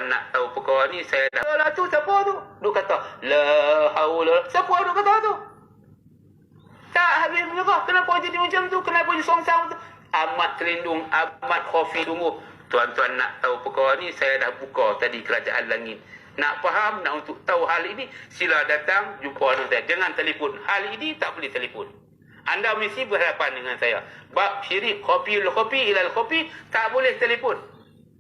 tuan nak tahu perkara ni, saya dah lah tu, siapa tu? Duk kata, la haula. Siapa duk kata tu? Tak habis menyerah. Kenapa jadi macam tu? Kenapa jadi songsang tu? Amat terlindung, amat khafi sungguh. Tuan-tuan nak tahu perkara ni, saya dah buka tadi kerajaan langit. Nak faham, nak untuk tahu hal ini, sila datang jumpa dengan saya. Jangan telefon. Hal ini tak boleh telefon. Anda mesti berhadapan dengan saya. Bab syirik khafi ilal khafi tak boleh telefon.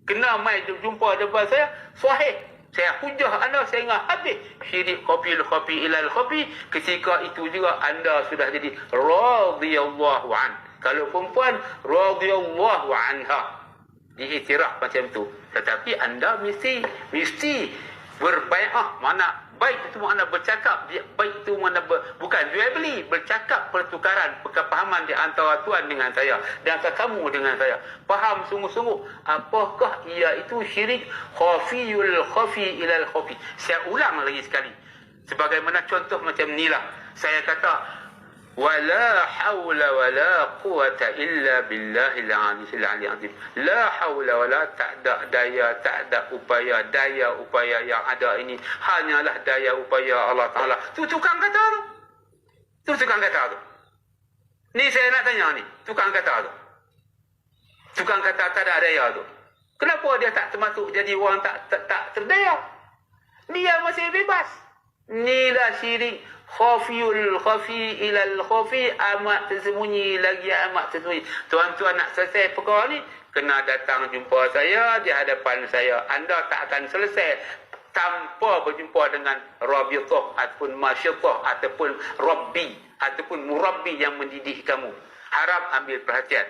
Kena mai jumpa depan saya, sahih. Saya hujah anda sehingga habis. Syirik khafi ilal khafi, ketika itu juga anda sudah jadi radhiyallahu an. Kalau perempuan, radhiyallahu anha. Diiktiraf macam tu. Tetapi anda mesti berbai'ah. Mana baik itu makna bercakap, baik itu makna bukan jual beli, bercakap pertukaran kepahaman di antara tuan dengan saya dan kamu dengan saya. Faham sungguh-sungguh apakah ia itu syirik khafiyul khafi ilal khafi. Saya ulang lagi sekali. Sebagaimana contoh macam inilah. Saya kata wala hawla wala quwata illa billahil aliyyil azim. La hawla wala, tak ada daya, tak ada upaya. Daya upaya yang ada ini hanyalah daya upaya Allah Ta'ala. Tu tukang kata tu. Tu tukang kata tu. Ni saya nak tanya ni. Tukang kata tu. Tukang kata tak ada daya tu. Kenapa dia tak termasuk jadi orang tak terdaya? Dia masih bebas. Inilah syirik khafiyul khafi ilal khafi, amat tersembunyi lagi amat tersembunyi. Tuan-tuan nak selesai perkara ni, kena datang jumpa saya di hadapan saya. Anda tak akan selesai tanpa berjumpa dengan Rabithah ataupun Masyidah ataupun Rabbi ataupun Murabbi yang mendidik kamu. Harap ambil perhatian.